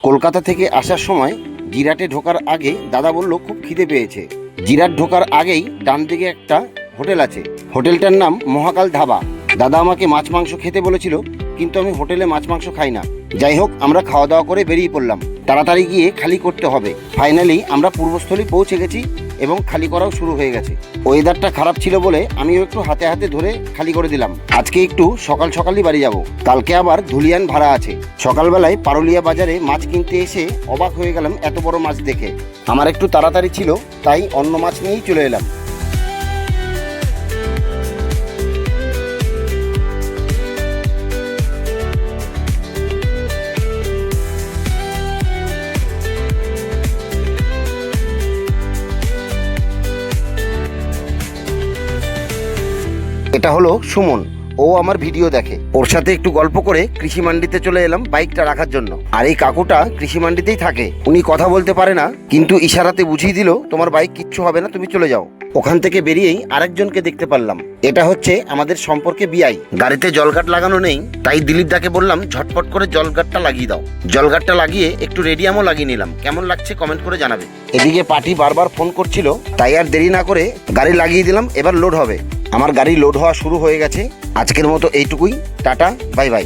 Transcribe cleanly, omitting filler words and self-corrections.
কলকাতা থেকে আসার সময় জিরাটে ঢোকার আগে দাদা বলল খুব খিদে পেয়েছে। জিরাট ঢোকার আগেই ডান দিকে একটা হোটেল আছে, হোটেলটার নাম মহাকাল ধাবা। দাদা আমাকে মাছ মাংস খেতে বলেছিল, কিন্তু আমি হোটেলে মাছ মাংস খাই না। যাই হোক, আমরা খাওয়া দাওয়া করে বেরিয়ে পড়লাম, তাড়াতাড়ি গিয়ে খালি করতে হবে। ফাইনালি আমরা পূর্বস্থলী পৌঁছে গেছি এবং খালি করাও শুরু হয়ে গেছে। ওয়েদারটা খারাপ ছিল বলে আমিও একটু হাতে হাতে ধরে খালি করে দিলাম। আজকে একটু সকাল সকালই বাড়ি যাব, কালকে আবার ধুলিয়ান ভাড়া আছে। সকালবেলায় পারুলিয়া বাজারে মাছ কিনতে এসে অবাক হয়ে গেলাম এত বড় মাছ দেখে। আমার একটু তাড়াতাড়ি ছিল, তাই অন্য মাছ নিয়েই চলে এলাম। এটা হলো সুমন, ও আমার ভিডিও দেখে। ওর সাথে একটু গল্প করে কৃষি মান্ডিতে চলে এলাম বাইকটা রাখার জন্য। আর এই কাকুটা কৃষি মান্ডিতেই থাকে, উনি কথা বলতে পারে না, কিন্তু ইশারাতে বুঝিয়ে দিল তোমার বাইক কিচ্ছু হবে না, তুমি চলে যাও। ওখান থেকে বেরিয়েই আরেকজনকে দেখতে পারলাম, এটা হচ্ছে আমাদের সম্পর্কে বিআই। গাড়িতে জলগাট লাগানো নেই, তাই দিলীপ দাকে বললাম ঝটপট করে জলগাটটা লাগিয়ে দাও। জলগাটটা লাগিয়ে একটু রেডিয়ামও লাগিয়ে নিলাম। কেমন লাগছে কমেন্ট করে জানাবে। এদিকে পার্টি বারবার ফোন করছিল, তাই আর দেরি না করে গাড়ি লাগিয়ে দিলাম। এবার লোড হবে। আমার গাড়ি লোড হওয়া শুরু হয়ে গেছে। আজকের মতো এইটুকুই, টাটা, বাই বাই।